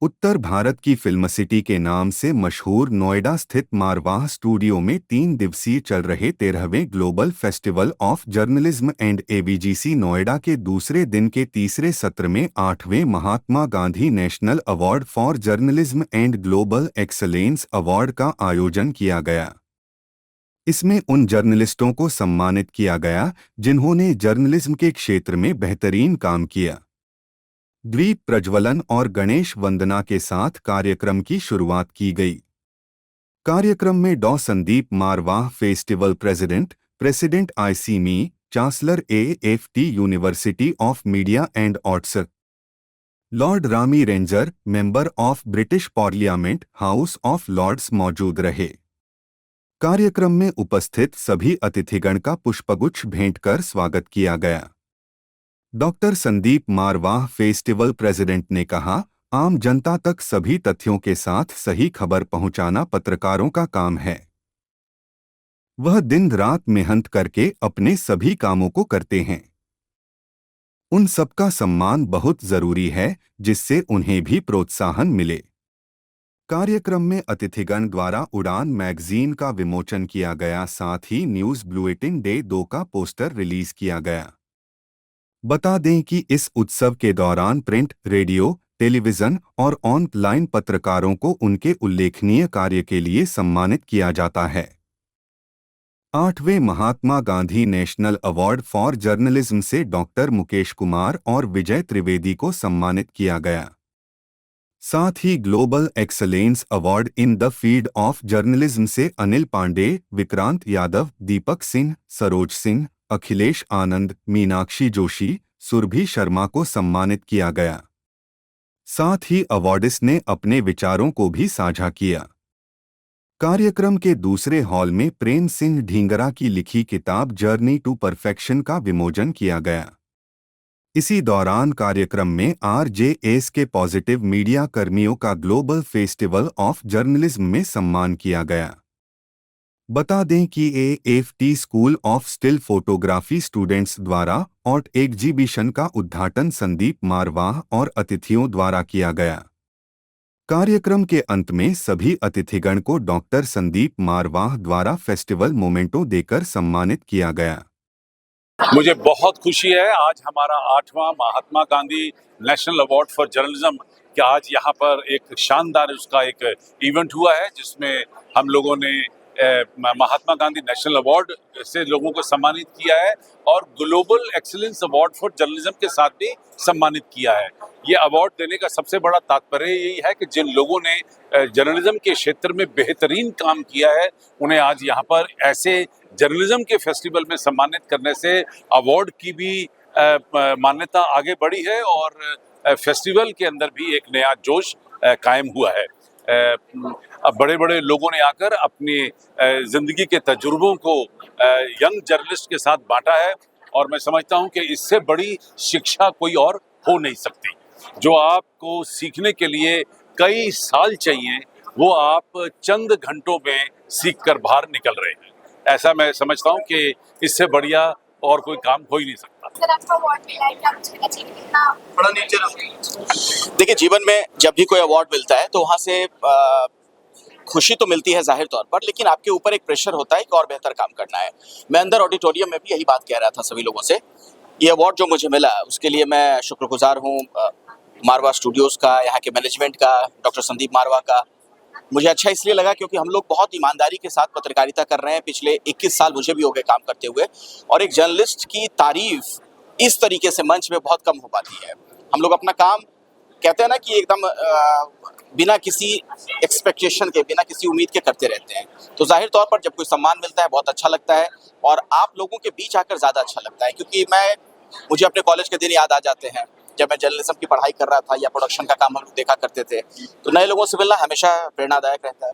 उत्तर भारत की film city के नाम से मशहूर नोएडा स्थित मारवाह स्टूडियो में 3 दिवसीय चल रहे 13वें global festival of journalism and AVGC Noida के दूसरे दिन के तीसरे सत्र में 8वें Mahatma Gandhi national award for journalism and global excellence award का आयोजन किया गया। इसमें उन जर्नलिस्टों को सम्मानित किया गया जिन्होंने जर्नलिज्म के क्षेत्र में बेहतरीन काम किया। द्वीप प्रज्वलन और गणेश वंदना के साथ कार्यक्रम की शुरुआत की गई। कार्यक्रम में Dr Sandeep Marwah festival president ICMEI, chancellor AFT university of media and arts, lord Rami Ranger, member of British parliament house of lords मौजूद रहे। कार्यक्रम में उपस्थित सभी अतिथिगण का पुष्पगुच्छ भेंट कर स्वागत किया गया। Doctor Sandeep Marwah festival president ने कहा, आम जनता तक सभी तथ्यों के साथ सही खबर पहुंचाना पत्रकारों का काम है। वह दिन रात मेहनत करके अपने सभी कामों को करते हैं। उन सबका सम्मान बहुत जरूरी है जिससे उन्हें भी प्रोत्साहन मिले। कार्यक्रम में अतिथिगण द्वारा उड़ान मैगजीन का विमोचन किया गया, साथ ही न्यूज बुलेटिन डे 2 का पोस्टर रिलीज किया गया। बता दें कि इस उत्सव के दौरान प्रिंट, रेडियो, टेलीविजन और ऑनलाइन पत्रकारों को उनके उल्लेखनीय कार्य के लिए सम्मानित किया जाता है। 8वें Mahatma Gandhi national award for journalism से डॉक्टर मुकेश कुमार और विजय त्रिवेदी को सम्मानित किया गया। साथ ही global excellence award in the field of journalism से अनिल पांडे, विक्रांत यादव, दीपक सिंह, सरोज सिंह, अखिलेश आनंद, मीनाक्षी जोशी, सुरभि शर्मा को सम्मानित किया गया। साथ ही अवार्डिस्ट ने अपने विचारों को भी साझा किया। कार्यक्रम के दूसरे हॉल में प्रेम सिंह ढींगरा की लिखी किताब जर्नी टू परफेक्शन का विमोचन किया गया। इसी दौरान कार्यक्रम में आरजेएस के पॉजिटिव मीडिया कर्मियों का ग्लोबल फेस्टिवल ऑफ जर्नलिज्म में सम्मान किया गया। बता दें कि AFT school of still photography students द्वारा आर्ट एग्जीबिशन का उद्घाटन संदीप मारवाह और अतिथियों द्वारा किया गया। कार्यक्रम के अंत में सभी अतिथिगण को डॉक्टर संदीप मारवाह द्वारा फेस्टिवल मोमेंटो देकर सम्मानित किया गया। मुझे बहुत खुशी है, आज हमारा 8वां Mahatma Gandhi national award for journalism कि आज यहाँ पर एक शानदार उसका एक इवेंट हुआ है जिसमें हम लोगों ने महात्मा गांधी नेशनल अवार्ड से लोगों को सम्मानित किया है और global excellence award for journalism के साथ भी सम्मानित किया है। ये अवार्ड देने का सबसे बड़ा तात्पर्य यही है कि जिन लोगों ने जर्नलिज्म के क्षेत्र में बेहतरीन काम किया है उन्हें आज यहाँ पर ऐसे जर्नलिज्म के फेस्टिवल में सम्मानित करने से अवार्ड की भी मान्यता आगे बढ़ी है और फेस्टिवल के अंदर भी एक नया जोश कायम हुआ है। अब बड़े बड़े लोगों ने आकर अपनी जिंदगी के तजुर्बों को यंग जर्नलिस्ट के साथ बांटा है और मैं समझता हूं कि इससे बड़ी शिक्षा कोई और हो नहीं सकती। जो आपको सीखने के लिए कई साल चाहिए वो आप चंद घंटों में सीख कर बाहर निकल रहे हैं। ऐसा मैं समझता हूं कि इससे बढ़िया और कोई काम हो ही नहीं सकता। देखिए, जीवन में जब भी कोई अवार्ड मिलता है तो वहाँ से खुशी तो मिलती है जाहिर तौर पर, लेकिन आपके ऊपर एक प्रेशर होता है कि और बेहतर काम करना है। मैं अंदर ऑडिटोरियम में भी यही बात कह रहा था सभी लोगों से। ये अवार्ड जो मुझे मिला उसके लिए मैं शुक्रगुजार हूँ मारवा स्टूडियोज़ का, यहाँ के मैनेजमेंट का, डॉक्टर संदीप मारवा का। मुझे अच्छा इसलिए लगा क्योंकि हम लोग बहुत ईमानदारी के साथ पत्रकारिता कर रहे हैं। पिछले 21 साल मुझे भी हो गए काम करते हुए और एक जर्नलिस्ट की तारीफ इस तरीके से मंच में बहुत कम हो पाती है। हम लोग अपना काम कहते हैं ना कि एकदम बिना किसी एक्सपेक्टेशन के, बिना किसी उम्मीद के करते रहते हैं। तो जाहिर तौर पर जब कोई सम्मान मिलता है बहुत अच्छा लगता है और आप लोगों के बीच आकर ज़्यादा अच्छा लगता है, क्योंकि मुझे अपने कॉलेज के दिन याद आ जाते हैं जब मैं जर्नलिज्म की पढ़ाई कर रहा था या प्रोडक्शन का काम हम लोग देखा करते थे। तो नए लोगों से मिलना हमेशा प्रेरणादायक रहता है।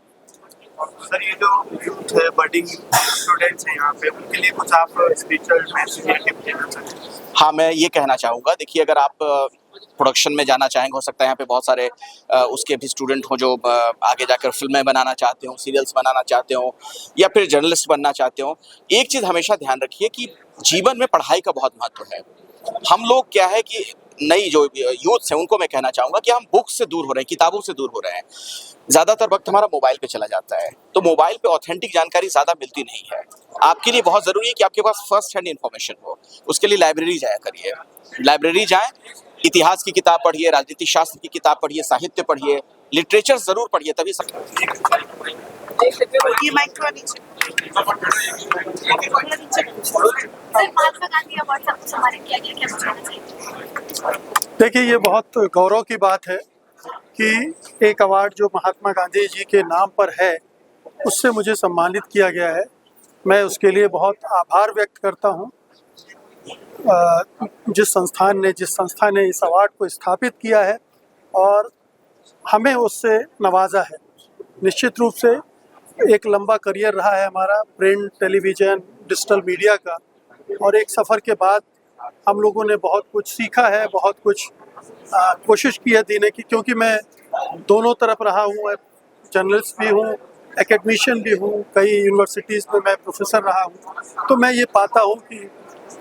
सर, ये जो यूथ है, बडिंग स्टूडेंट्स हैं यहाँ पे, उनके लिए कुछ आप स्पेशल मैसेज देना चाहेंगे? हाँ, मैं ये कहना चाहूँगा, देखिए अगर आप प्रोडक्शन में जाना चाहेंगे, हो सकता है यहाँ पे बहुत सारे उसके भी स्टूडेंट हो जो आगे जाकर फिल्में बनाना चाहते हो, सीरियल्स बनाना चाहते हो या फिर जर्नलिस्ट बनना चाहते हो। एक चीज़ हमेशा ध्यान रखिए कि जीवन में पढ़ाई का बहुत महत्व है। हम लोग क्या है कि नई जो यूथ है उनको मैं कहना चाहूँगा कि हम बुक से दूर हो रहे हैं, किताबों से दूर हो रहे हैं। ज़्यादातर वक्त हमारा मोबाइल पे चला जाता है, तो मोबाइल पे ऑथेंटिक जानकारी ज़्यादा मिलती नहीं है। आपके लिए बहुत ज़रूरी है कि आपके पास फर्स्ट हैंड इन्फॉर्मेशन हो। उसके लिए लाइब्रेरी जाया करिए, लाइब्रेरी जाएं, इतिहास की किताब पढ़िए, राजनीति शास्त्र की किताब पढ़िए, साहित्य पढ़िए, लिटरेचर ज़रूर पढ़िए, तभी ये माइक थोड़ा नीचे। सर, महात्मा गांधी अवार्ड सबको सम्मानित किया गया, क्या बताना चाहिए? देखिए, ये बहुत गौरव की बात है कि एक अवार्ड जो महात्मा गांधी जी के नाम पर है उससे मुझे सम्मानित किया गया है। मैं उसके लिए बहुत आभार व्यक्त करता हूँ। जिस संस्था ने इस अवार्ड को स्थापित किया है और हमें उससे नवाजा है। निश्चित रूप से एक लंबा करियर रहा है हमारा प्रिंट, टेलीविज़न, डिजिटल मीडिया का, और एक सफ़र के बाद हम लोगों ने बहुत कुछ सीखा है, बहुत कुछ कोशिश की है देने की, क्योंकि मैं दोनों तरफ रहा हूँ, जर्नलिस्ट भी हूँ, एकेडमिशियन भी हूँ, कई यूनिवर्सिटीज़ में मैं प्रोफेसर रहा हूँ। तो मैं ये पाता हूँ कि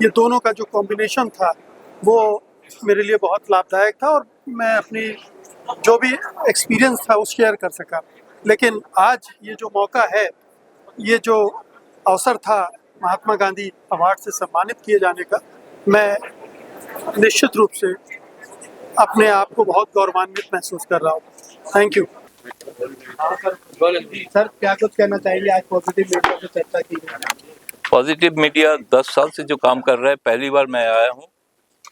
ये दोनों का जो कॉम्बिनेशन था वो मेरे लिए बहुत लाभदायक था और मैं अपनी जो भी एक्सपीरियंस था वो शेयर कर सका। लेकिन आज ये जो मौका है, ये जो अवसर था महात्मा गांधी अवार्ड से सम्मानित किए जाने का, मैं निश्चित रूप से अपने आप को बहुत गौरवान्वित महसूस कर रहा हूँ। Thank you. सर, क्या कुछ कहना चाहेंगे? आज पॉजिटिव मीडिया पे चर्चा की गई। पॉजिटिव मीडिया 10 साल से जो काम कर रहा है, पहली बार मैं आया हूँ।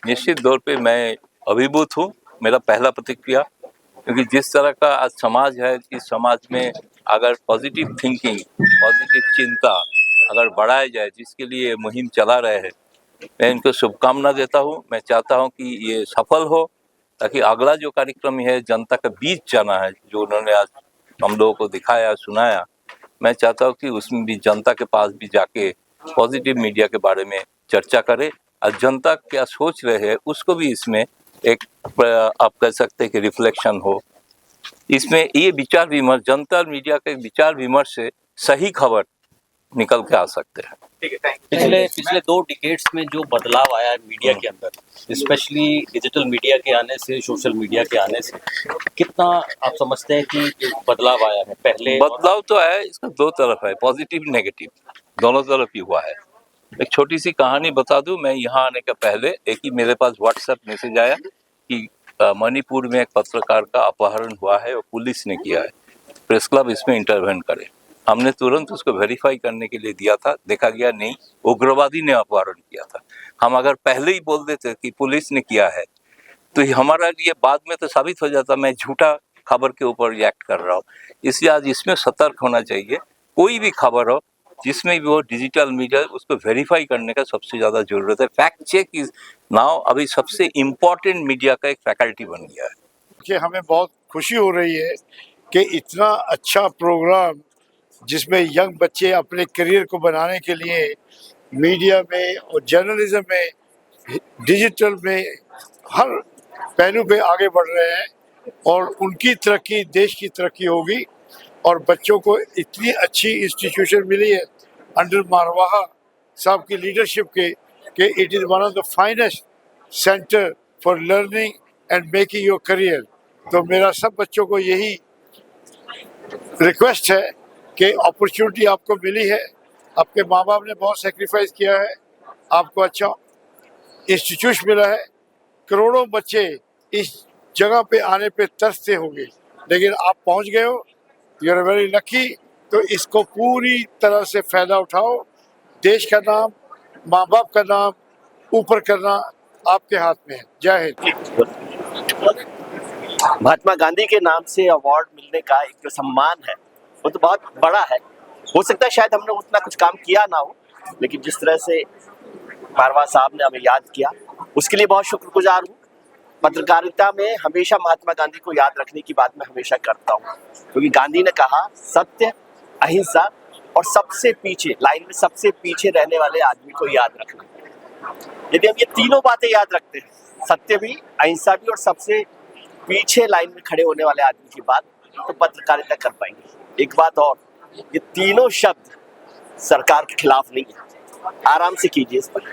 निश्चित तौर पे मैं अभिभूत हूँ। मेरा पहला प्रतिक्रिया, क्योंकि जिस तरह का आज समाज है, इस समाज में अगर पॉजिटिव थिंकिंग, पॉजिटिव चिंता अगर बढ़ाया जाए, जिसके लिए मुहिम चला रहे हैं, मैं इनको शुभकामना देता हूँ। मैं चाहता हूँ कि ये सफल हो, ताकि अगला जो कार्यक्रम है जनता के बीच जाना है, जो उन्होंने आज हम लोगों को दिखाया, सुनाया, मैं चाहता हूँ कि उसमें भी जनता के पास भी जाके पॉजिटिव मीडिया के बारे में चर्चा करें और जनता क्या सोच रहे हैं उसको भी इसमें एक आप कह सकते हैं कि रिफ्लेक्शन हो। इसमें ये विचार विमर्श, जनता और मीडिया के विचार विमर्श से सही खबर निकल के आ सकते हैं। पिछले 2 डिकेड्स में जो बदलाव आया है मीडिया के अंदर, स्पेशली डिजिटल मीडिया के आने से, सोशल मीडिया के आने से, कितना आप समझते हैं कि बदलाव आया है? पहले बदलाव तो आया, इसका 2 तरफ है, पॉजिटिव नेगेटिव दोनों तरफ ही हुआ है। एक छोटी सी कहानी बता दूं, मैं यहाँ आने के पहले एक ही मेरे पास व्हाट्सएप मैसेज आया कि मणिपुर में एक पत्रकार का अपहरण हुआ है और पुलिस ने किया है, प्रेस क्लब इसमें इंटरवेंट करे। हमने तुरंत उसको वेरीफाई करने के लिए दिया था, देखा गया नहीं, उग्रवादी ने अपहरण किया था। हम अगर पहले ही बोल देते कि पुलिस ने किया है, तो हमारा लिए बाद में तो साबित हो जाता मैं झूठा खबर के ऊपर रिएक्ट कर रहा हूँ। इसलिए आज इसमें सतर्क होना चाहिए। कोई भी खबर हो, जिसमें भी वो डिजिटल मीडिया, उसको वेरीफाई करने का सबसे ज़्यादा जरूरत है। फैक्ट चेक इज नाउ अभी सबसे इम्पोर्टेंट मीडिया का एक फैकल्टी बन गया है। कि हमें बहुत खुशी हो रही है कि इतना अच्छा प्रोग्राम जिसमें यंग बच्चे अपने करियर को बनाने के लिए मीडिया में और जर्नलिज्म में, डिजिटल में, हर पहलू पे आगे बढ़ रहे हैं और उनकी तरक्की देश की तरक्की होगी। और बच्चों को इतनी अच्छी इंस्टीट्यूशन मिली है अंडर मारवाहा साहब की लीडरशिप के it is one of the finest centre for learning and making your career. तो मेरा सब बच्चों को यही रिक्वेस्ट है कि अपॉर्चुनिटी आपको मिली है, आपके माँ बाप ने बहुत सेक्रीफाइस किया है, आपको अच्छा इंस्टीट्यूट मिला है। करोड़ों बच्चे इस जगह पे आने पे तरसते होंगे, लेकिन आप पहुंच गए हो, यू आर वेरी लकी। तो इसको पूरी तरह से फ़ायदा उठाओ। देश का नाम, माँ बाप का नाम ऊपर करना आपके हाथ में है। जय हिंद। महात्मा गांधी के नाम से अवार्ड मिलने का एक जो सम्मान है वो तो बहुत बड़ा है। हो सकता है शायद हमने उतना कुछ काम किया ना हो, लेकिन जिस तरह से मारवा साहब ने हमें याद किया उसके लिए बहुत शुक्रगुजार हूँ। पत्रकारिता में हमेशा महात्मा गांधी को याद रखने की बात मैं हमेशा करता हूँ, क्योंकि गांधी ने कहा सत्य, अहिंसा और सबसे पीछे, लाइन में सबसे पीछे रहने वाले आदमी को याद रखना। यदि हम ये तीनों बातें याद रखते हैं, सत्य भी, अहिंसा भी और सबसे पीछे लाइन में खड़े होने वाले आदमी की बात, तो पत्रकारिता कर पाएंगे। एक बात और, ये तीनों शब्द सरकार के खिलाफ नहीं है, आराम से कीजिए इस पर।